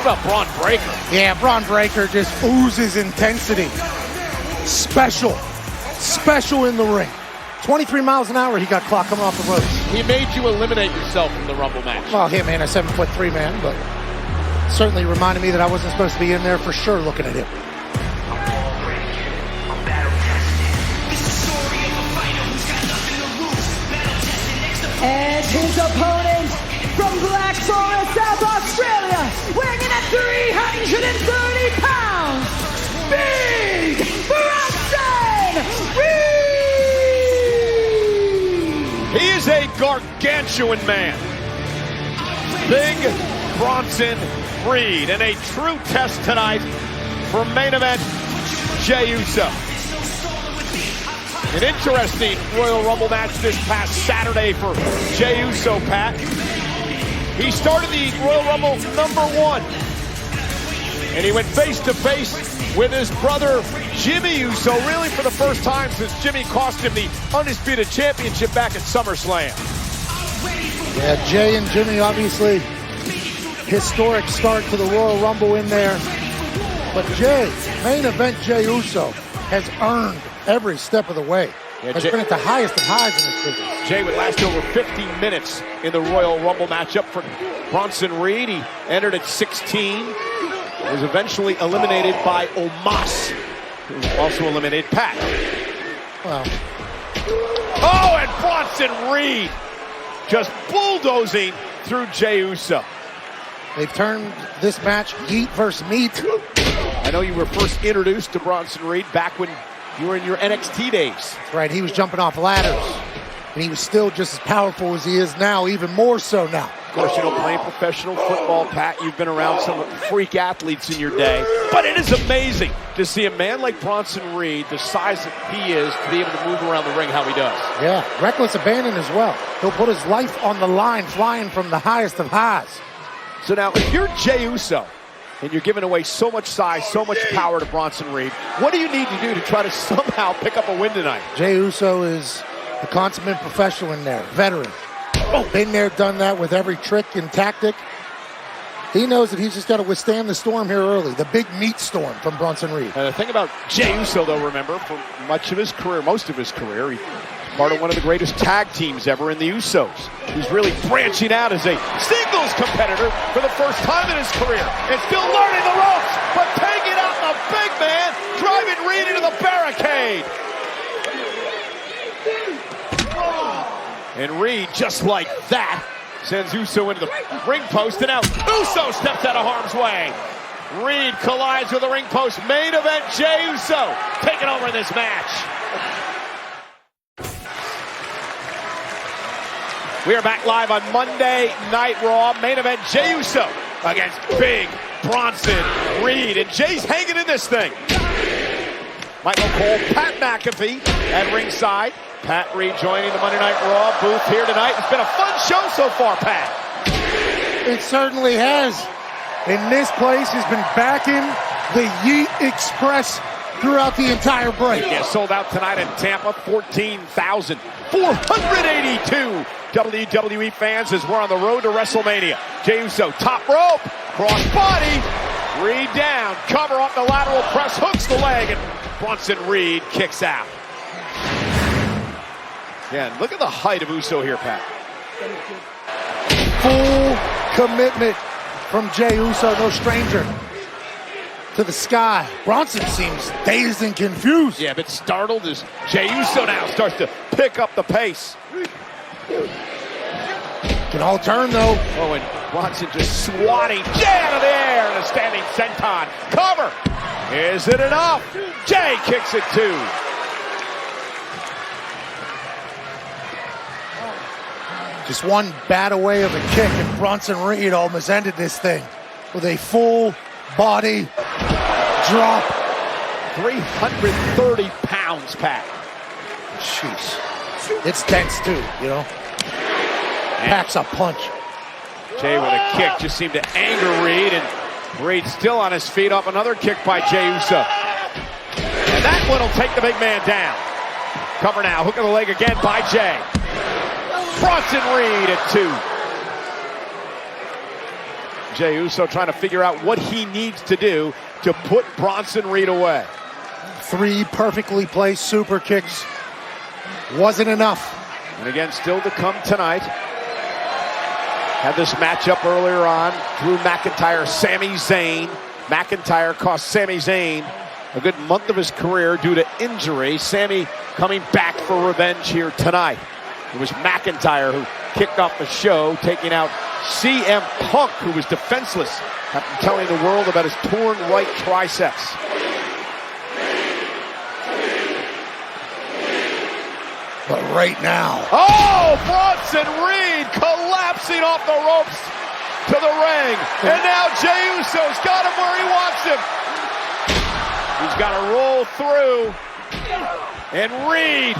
about Bron Breakker? Yeah, Bron Breakker just oozes intensity. Special in the ring. 23 miles an hour he got clocked coming off the ropes. He made you eliminate yourself from the Rumble match. Well, him and a 7'3" man, but certainly reminded me that I wasn't supposed to be in there for sure looking at him. And his opponent from Blackthorn, South Australia, weighing in at 330 pounds, Big Bronson Reed! He is a gargantuan man. Big Bronson Reed, and a true test tonight for main event Jey Uso. An interesting Royal Rumble match this past Saturday for Jey Uso, Pat. He started the Royal Rumble #1, and he went face-to-face with his brother Jimmy Uso, really for the first time since Jimmy cost him the Undisputed Championship back at SummerSlam. Yeah, Jey and Jimmy, obviously, historic start to the Royal Rumble in there. But Jey, main event Jey Uso, has earned every step of the way. Has been at the highest of highs in this business. Jey would last over 15 minutes in the Royal Rumble matchup for Bronson Reed. He entered at 16. Was eventually eliminated by Omos, who also eliminated Pat. Well. Oh, and Bronson Reed just bulldozing through Jey Uso. They've turned this match heat versus meat. I know you were first introduced to Bronson Reed back when you were in your NXT days. That's right, he was jumping off ladders. And he was still just as powerful as he is now, even more so now. Of course, you know, playing professional football, Pat, you've been around some freak athletes in your day. But it is amazing to see a man like Bronson Reed, the size that he is, to be able to move around the ring how he does. Yeah, reckless abandon as well. He'll put his life on the line, flying from the highest of highs. So now, if you're Jey Uso, and you're giving away so much size, so much power to Bronson Reed, what do you need to do to try to somehow pick up a win tonight? Jey Uso is a consummate professional in there, veteran. Been there, done that with every trick and tactic. He knows that he's just got to withstand the storm here early, the big meat storm from Bronson Reed. And the thing about Jey Uso, though, remember, for much of his career, most of his career, he's part of one of the greatest tag teams ever in the Usos. He's really branching out as a singles competitor for the first time in his career. And still learning the ropes, but taking out the big man, driving Reed into the barricade. And Reed, just like that, sends Uso into the ring post, and now Uso steps out of harm's way. Reed collides with the ring post. Main event Jey Uso taking over this match. We are back live on Monday Night Raw. Main event Jey Uso against Big Bronson Reed. And Jey's hanging in this thing. Michael Cole, Pat McAfee at ringside. Pat Reed joining the Monday Night Raw booth here tonight. It's been a fun show so far, Pat. It certainly has. And this place has been backing the Yeet Express throughout the entire break. Yeah, sold out tonight in Tampa, 14,482 WWE fans as we're on the road to WrestleMania. Jey Uso, top rope, cross body, Reed down, cover off the lateral press, hooks the leg, and Bronson Reed kicks out. Yeah, look at the height of Uso here, Pat. Full commitment from Jey Uso, no stranger to the sky. Bronson seems dazed and confused. Yeah, but startled as Jey Uso now starts to pick up the pace. Can all turn though. Oh, and Bronson just swatting Jey out of the air and a standing senton. Cover. Is it enough? Jey kicks it too. Just one bad away of a kick, and Bronson Reed almost ended this thing with a full body drop. 330 pounds, Pat. Jeez. It's tense too, you know. Packs a punch. Jey with a kick just seemed to anger Reed, and Reed still on his feet off another kick by Jey Uso. And that one will take the big man down. Cover now, hook of the leg again by Jey. Bronson Reed at 2. Jey Uso trying to figure out what he needs to do to put Bronson Reed away. 3 perfectly placed super kicks. Wasn't enough. And again, still to come tonight. Had this matchup earlier on. Drew McIntyre, Sami Zayn. McIntyre cost Sami Zayn a good month of his career due to injury. Sami coming back for revenge here tonight. It was McIntyre who kicked off the show, taking out CM Punk, who was defenseless after telling the world about his torn right triceps. But right now. Oh, Bronson Reed collapsing off the ropes to the ring. And now Jey Uso's got him where he wants him. He's got to roll through. And Reed,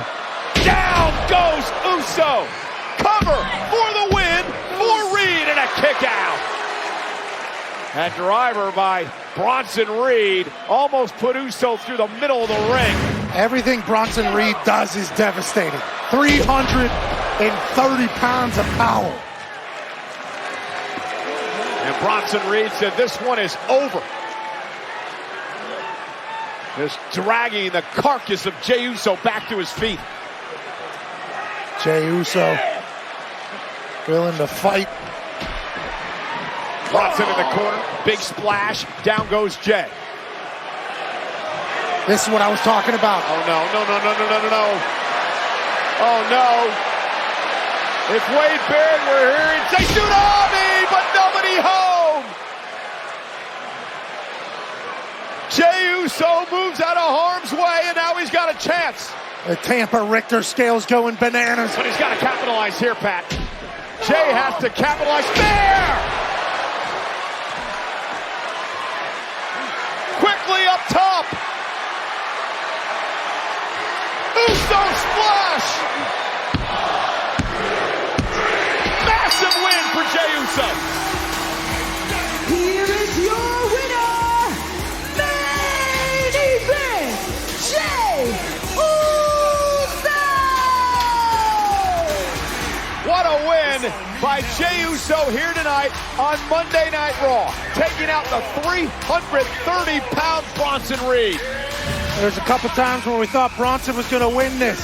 down goes Uso. Cover for the win for Reed and a kick out. That driver by Bronson Reed almost put Uso through the middle of the ring. Everything Bronson Reed does is devastating. 330 pounds of power. And Bronson Reed said this one is over. Just dragging the carcass of Jey Uso back to his feet. Jey Uso willing to fight. Bronson in the corner, big splash, down goes Jey. This is what I was talking about. Oh no. Oh no. If Wade Barrett were here, he'd say tsunami, but nobody home. Jey Uso moves out of harm's way, and now he's got a chance. The Tampa Richter scale's going bananas. But he's got to capitalize here, Pat. Jey has to capitalize there. Quickly up top. Uso splash! Massive win for Jey Uso. Here is your winner, main event, Jey Uso! What a win by Jey Uso here tonight on Monday Night Raw, taking out the 330-pound Bronson Reed. There's a couple times when we thought Bronson was going to win this.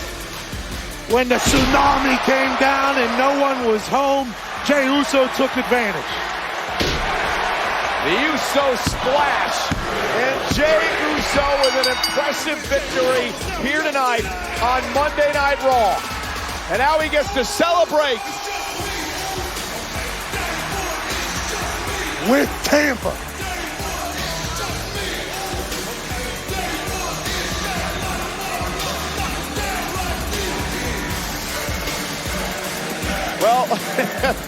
When the tsunami came down and no one was home, Jey Uso took advantage. The Uso splash, and Jey Uso with an impressive victory here tonight on Monday Night Raw. And now he gets to celebrate With Tampa. well.